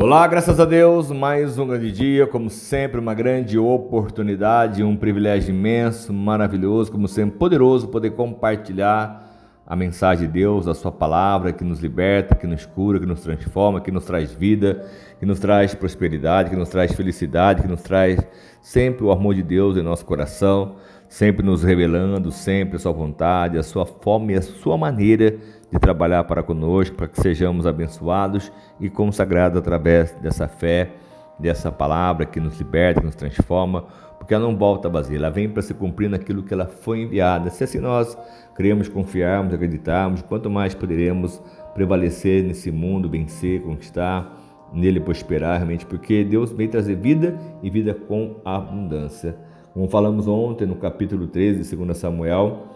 Olá, graças a Deus, mais um grande dia, como sempre, uma grande oportunidade, um privilégio imenso, maravilhoso, como sempre, poderoso poder compartilhar a mensagem de Deus, a sua palavra que nos liberta, que nos cura, que nos transforma, que nos traz vida, que nos traz prosperidade, que nos traz felicidade, que nos traz sempre o amor de Deus em nosso coração, sempre nos revelando, sempre a sua vontade, a sua forma e a sua maneira de trabalhar para conosco, para que sejamos abençoados e consagrados através dessa fé, dessa palavra que nos liberta, que nos transforma, porque ela não volta vazia, ela vem para se cumprir naquilo que ela foi enviada. Se assim nós cremos, confiarmos, acreditarmos, quanto mais poderemos prevalecer nesse mundo, vencer, conquistar, nele prosperar realmente, porque Deus veio trazer vida e vida com abundância. Como falamos ontem no capítulo 13 de 2 Samuel,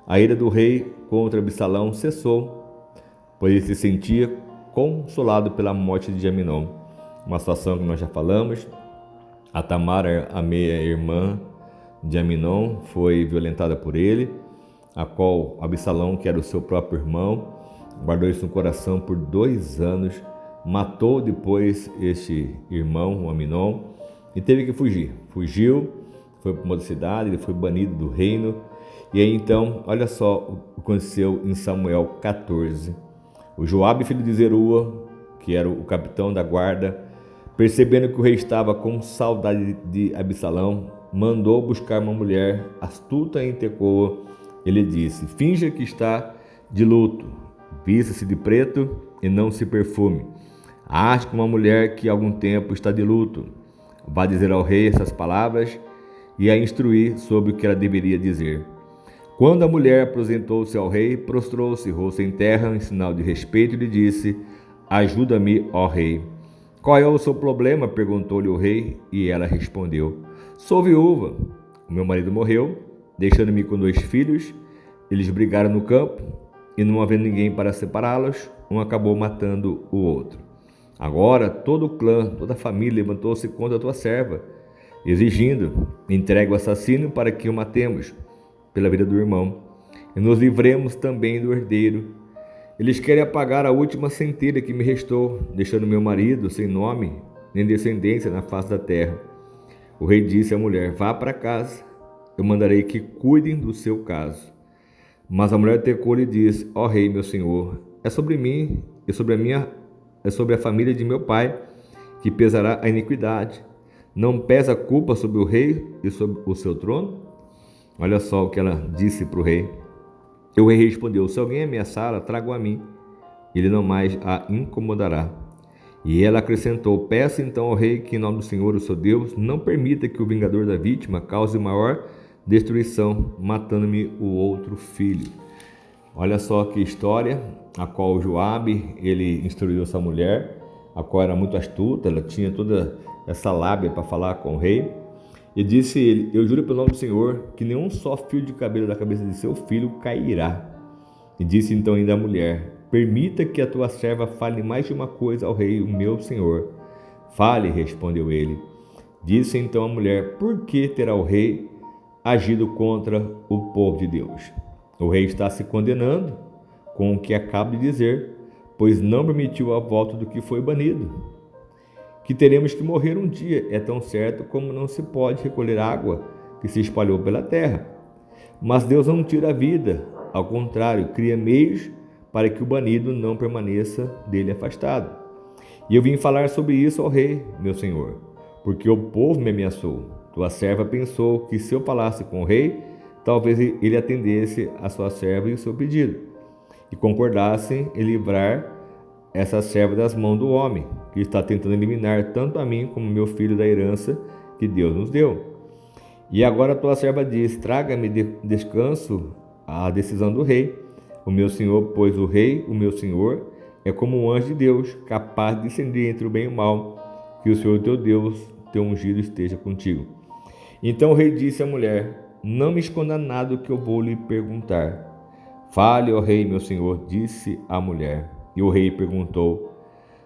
a ira do rei contra Absalão cessou, pois ele se sentia consolado pela morte de Aminon. Uma situação que nós já falamos. A Tamar, a meia-irmã de Aminon, foi violentada por ele, a qual Absalão, que era o seu próprio irmão, guardou isso no coração por 2 anos, matou depois este irmão, o Aminon, e teve que fugir. Fugiu, foi para uma outra cidade, ele foi banido do reino. E aí então, olha só o que aconteceu em Samuel 14. O Joabe, filho de Zeruá, que era o capitão da guarda, percebendo que o rei estava com saudade de Absalão, mandou buscar uma mulher astuta em Tecoa. Ele disse: finja que está de luto, vista-se de preto e não se perfume. Ache como uma mulher que há algum tempo está de luto. Vá dizer ao rei essas palavras e a instruir sobre o que ela deveria dizer. Quando a mulher apresentou-se ao rei, prostrou-se, rosto em terra, em sinal de respeito, e lhe disse: ajuda-me, ó rei. Qual é o seu problema? Perguntou-lhe o rei, e ela respondeu: sou viúva. O meu marido morreu, deixando-me com 2 filhos. Eles brigaram no campo, e não havendo ninguém para separá-los, um acabou matando o outro. Agora todo o clã, toda a família levantou-se contra a tua serva, exigindo: entregue o assassino para que o matemos pela vida do irmão, e nos livremos também do herdeiro. Eles querem apagar a última centelha que me restou, deixando meu marido sem nome nem descendência na face da terra. O rei disse à mulher: vá para casa, eu mandarei que cuidem do seu caso. Mas a mulher Tecou lhe disse: ó rei, meu senhor, é sobre mim e sobre a família de meu pai que pesará a iniquidade. Não pesa a culpa sobre o rei e sobre o seu trono? Olha só o que ela disse para o rei. E o rei respondeu: se alguém ameaçá-la, traga-o a mim, ele não mais a incomodará. E ela acrescentou: peça então ao rei que, em nome do Senhor, o seu Deus, não permita que o vingador da vítima cause maior destruição, matando-me o outro filho. Olha só que história, a qual Joabe, ele instruiu essa mulher, a qual era muito astuta, ela tinha toda essa lábia para falar com o rei. E disse ele: eu juro pelo nome do Senhor que nenhum só fio de cabelo da cabeça de seu filho cairá. E disse então ainda a mulher: permita que a tua serva fale mais de uma coisa ao rei, o meu senhor. Fale, respondeu ele. Disse então a mulher: por que terá o rei agido contra o povo de Deus? O rei está se condenando com o que acabo de dizer, pois não permitiu a volta do que foi banido. Que teremos que morrer um dia é tão certo como não se pode recolher água que se espalhou pela terra. Mas Deus não tira a vida, ao contrário, cria meios para que o banido não permaneça dele afastado. E eu vim falar sobre isso ao rei, meu senhor, porque o povo me ameaçou. Tua serva pensou que se eu falasse com o rei, talvez ele atendesse a sua serva e o seu pedido, e concordasse em livrar essa serva das mãos do homem, que está tentando eliminar tanto a mim como meu filho da herança que Deus nos deu. E agora tua serva diz: traga-me descanso à decisão do rei, o meu senhor, pois o rei, o meu senhor, é como um anjo de Deus, capaz de discernir entre o bem e o mal. Que o Senhor teu Deus, teu ungido, esteja contigo. Então o rei disse à mulher: não me esconda nada que eu vou lhe perguntar. Fale, ó rei, meu senhor, disse a mulher. E o rei perguntou: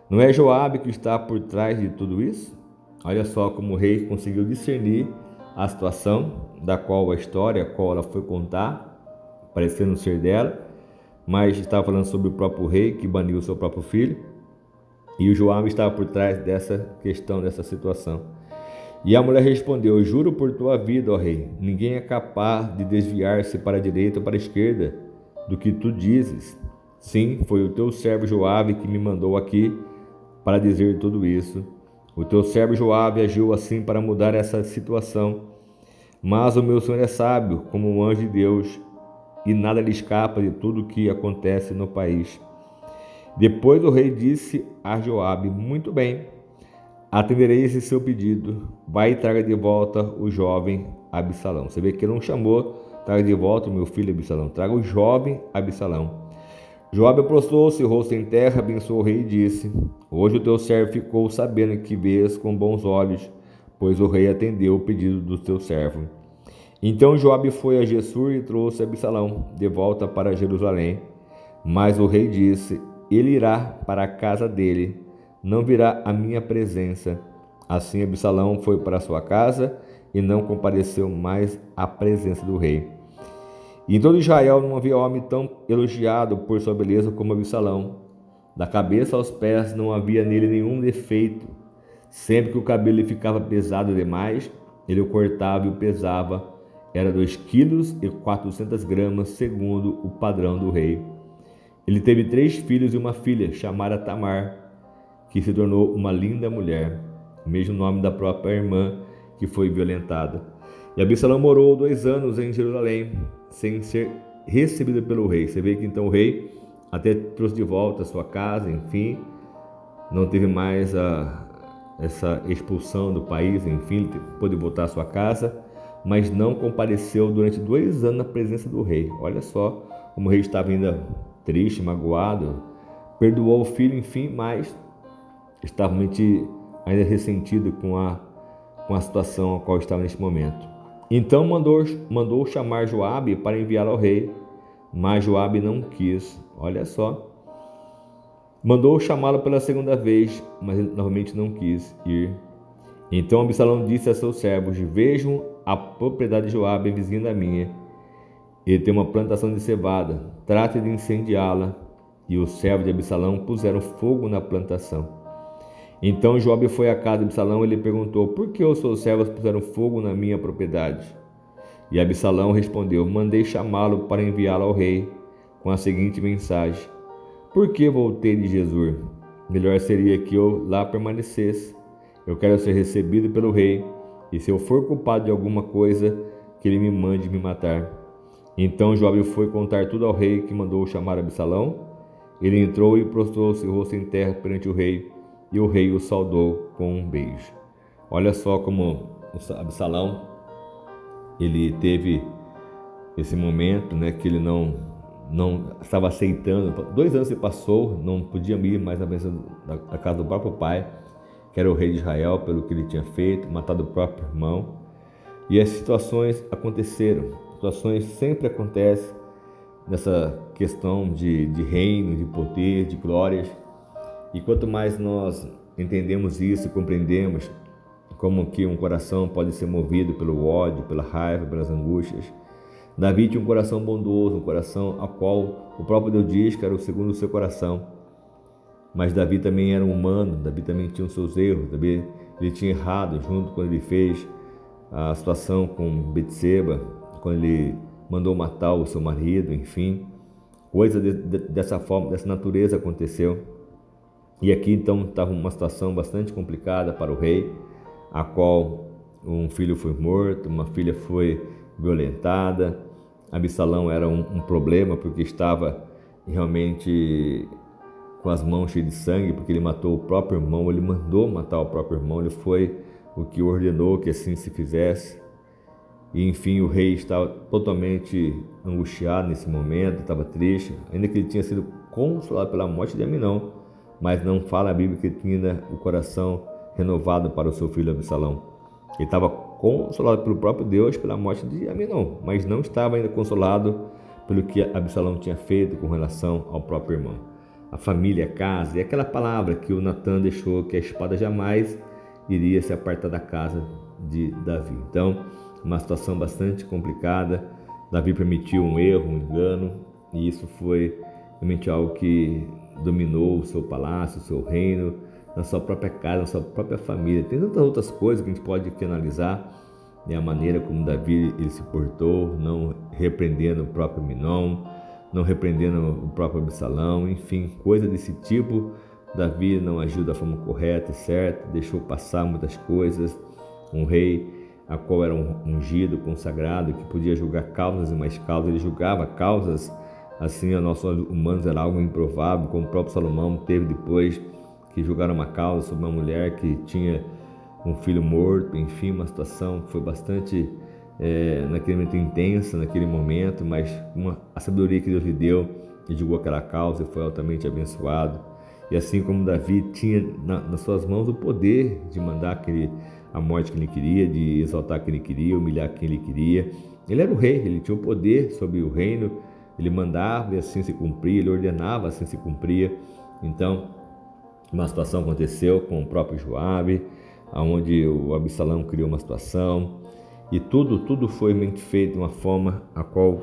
não é Joabe que está por trás de tudo isso? Olha só como o rei conseguiu discernir a situação da qual a história, a qual ela foi contar, parecendo ser dela, mas estava falando sobre o próprio rei que baniu o seu próprio filho. E o Joabe estava por trás dessa questão, dessa situação. E a mulher respondeu: juro por tua vida, ó rei, ninguém é capaz de desviar-se para a direita ou para a esquerda do que tu dizes. Sim, foi o teu servo Joabe que me mandou aqui para dizer tudo isso. O teu servo Joabe agiu assim para mudar essa situação. Mas o meu Senhor é sábio, como um anjo de Deus, e nada lhe escapa de tudo o que acontece no país. Depois o rei disse a Joabe: muito bem, atenderei esse seu pedido. Vai e traga de volta o jovem Absalão. Você vê que ele não chamou: traga de volta o meu filho Absalão. Traga o jovem Absalão. Joabe prostrou-se, rosto em terra, abençoou o rei e disse: hoje o teu servo ficou sabendo que vês com bons olhos, pois o rei atendeu o pedido do teu servo. Então Joabe foi a Gessur e trouxe Absalão de volta para Jerusalém. Mas o rei disse: ele irá para a casa dele, não virá à minha presença. Assim Absalão foi para sua casa e não compareceu mais à presença do rei. E em todo Israel não havia homem tão elogiado por sua beleza como Absalão. Da cabeça aos pés não havia nele nenhum defeito. Sempre que o cabelo lhe ficava pesado demais, ele o cortava e o pesava. Era 2,4 kg, segundo o padrão do rei. Ele teve 3 filhos e uma filha, chamada Tamar, que se tornou uma linda mulher, o mesmo nome da própria irmã que foi violentada. E Absalão morou 2 anos em Jerusalém, sem ser recebido pelo rei. Você vê que então o rei até trouxe de volta a sua casa, enfim, não teve mais essa expulsão do país, enfim, pôde voltar à sua casa, mas não compareceu durante 2 anos na presença do rei. Olha só como o rei estava ainda triste, magoado, perdoou o filho, enfim, mas estava realmente ainda ressentido com a situação a qual estava neste momento. Então mandou chamar Joabe para enviá-lo ao rei, mas Joabe não quis. Olha só. Mandou chamá-lo pela segunda vez, mas ele novamente não quis ir. Então Absalão disse a seus servos: vejam a propriedade de Joabe, vizinha da minha. Ele tem uma plantação de cevada, trate de incendiá-la. E os servos de Absalão puseram fogo na plantação. Então Joabe foi à casa de Absalão e lhe perguntou: por que os seus servos puseram fogo na minha propriedade? E Absalão respondeu: mandei chamá-lo para enviá-lo ao rei com a seguinte mensagem: por que voltei de Jesur? Melhor seria que eu lá permanecesse. Eu quero ser recebido pelo rei, e se eu for culpado de alguma coisa, que ele me mande me matar. Então Joabe foi contar tudo ao rei, que mandou chamar Absalão. Ele entrou e prostrou-se rosto em terra perante o rei, e o rei o saudou com um beijo. Olha só como Absalão, ele teve esse momento, né, que ele não estava aceitando. 2 anos se passou, não podia ir mais na presença da casa do próprio pai, que era o rei de Israel, pelo que ele tinha feito, matado o próprio irmão. E as situações aconteceram. Situações sempre acontecem nessa questão de reino, de poder, de glórias. E quanto mais nós entendemos isso e compreendemos como que um coração pode ser movido pelo ódio, pela raiva, pelas angústias. Davi tinha um coração bondoso, um coração ao qual o próprio Deus diz que era o segundo o seu coração. Mas Davi também era um humano, Davi também tinha os seus erros, Davi ele tinha errado junto quando ele fez a situação com Betseba, quando ele mandou matar o seu marido, enfim. Coisa dessa forma, dessa natureza aconteceu. E aqui então estava uma situação bastante complicada para o rei, a qual um filho foi morto, uma filha foi violentada. Absalão era um problema porque estava realmente com as mãos cheias de sangue, porque ele matou o próprio irmão, ele mandou matar o próprio irmão, ele foi o que ordenou que assim se fizesse. E enfim, o rei estava totalmente angustiado nesse momento, estava triste, ainda que ele tinha sido consolado pela morte de Aminon, mas não fala a Bíblia que ele tinha o coração renovado para o seu filho Absalão. Ele estava consolado pelo próprio Deus pela morte de Aminon, mas não estava ainda consolado pelo que Absalão tinha feito com relação ao próprio irmão. A família, a casa, e aquela palavra que o Natan deixou, que a espada jamais iria se apartar da casa de Davi. Então, uma situação bastante complicada. Davi permitiu um erro, um engano, e isso foi realmente algo que dominou o seu palácio, o seu reino, na sua própria casa, na sua própria família. Tem tantas outras coisas que a gente pode aqui analisar, né? A maneira como Davi ele se portou, não repreendendo o próprio Amnon, não repreendendo o próprio Absalão, enfim, coisa desse tipo. Davi não agiu da forma correta e certa, deixou passar muitas coisas. Um rei a qual era um ungido, consagrado, que podia julgar causas e mais causas, ele julgava causas assim, a nossos olhos humanos era algo improvável, como o próprio Salomão teve depois que julgaram uma causa sobre uma mulher que tinha um filho morto, enfim, uma situação que foi bastante naquele momento intensa, naquele momento, mas a sabedoria que Deus lhe deu, ele julgou aquela causa e foi altamente abençoado. E assim como Davi tinha nas suas mãos o poder de mandar a morte que ele queria, de exaltar quem ele queria, humilhar quem ele queria. Ele era o rei, ele tinha o poder sobre o reino, ele mandava e assim se cumpria, ele ordenava, assim se cumpria. Então, uma situação aconteceu com o próprio Joabe, onde o Absalão criou uma situação, e tudo foi feito de uma forma a qual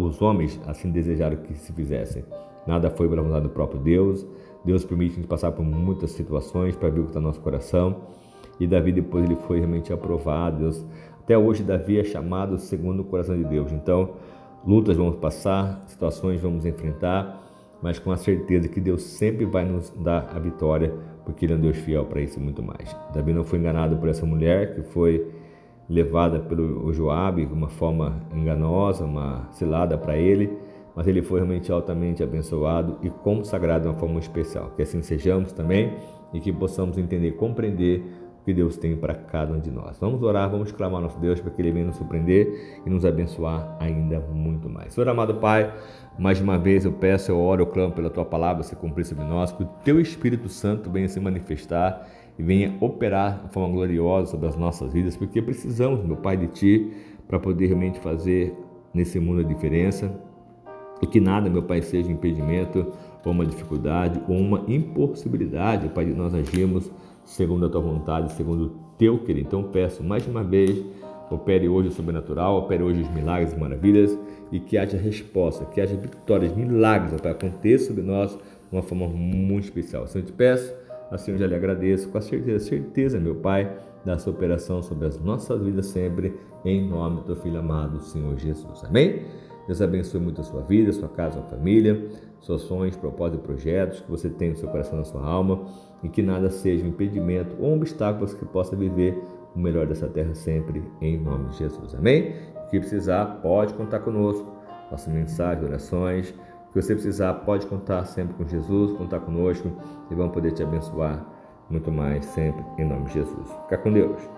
os homens assim desejaram que se fizessem. Nada foi pela vontade do próprio Deus. Deus permite a gente passar por muitas situações para ver o que está no nosso coração. E Davi depois ele foi realmente aprovado. Até hoje Davi é chamado segundo o coração de Deus. Então, lutas vamos passar, situações vamos enfrentar, mas com a certeza que Deus sempre vai nos dar a vitória, porque Ele é um Deus fiel para isso e muito mais. Davi não foi enganado por essa mulher que foi levada pelo Joabe de uma forma enganosa, uma cilada para ele, mas ele foi realmente altamente abençoado e consagrado de uma forma especial. Que assim sejamos também e que possamos entender e compreender o que Deus tem para cada um de nós. Vamos orar, vamos clamar ao nosso Deus para que Ele venha nos surpreender e nos abençoar ainda muito mais. Senhor amado Pai, mais uma vez eu peço, eu oro, eu clamo pela Tua palavra se cumprir sobre nós, que o Teu Espírito Santo venha se manifestar e venha operar de forma gloriosa sobre as nossas vidas, porque precisamos, meu Pai, de Ti para poder realmente fazer nesse mundo a diferença. E que nada, meu Pai, seja um impedimento ou uma dificuldade ou uma impossibilidade, Pai, de nós agirmos segundo a Tua vontade, segundo o Teu querer. Então peço mais uma vez, opere hoje o sobrenatural, opere hoje os milagres e maravilhas e que haja resposta, que haja vitórias, milagres, Pai, aconteça sobre nós de uma forma muito especial. Assim eu te peço, assim eu já lhe agradeço, com a certeza, meu Pai, da sua operação sobre as nossas vidas sempre, em nome do Teu Filho amado, Senhor Jesus. Amém? Deus abençoe muito a sua vida, a sua casa, a sua família, seus sonhos, propósitos e projetos que você tem no seu coração, na sua alma, e que nada seja um impedimento ou um obstáculo para que possa viver o melhor dessa terra sempre, em nome de Jesus. Amém? O que precisar, pode contar conosco. Nossa mensagem, orações. O que você precisar, pode contar sempre com Jesus, contar conosco e vamos poder te abençoar muito mais sempre, em nome de Jesus. Fica com Deus.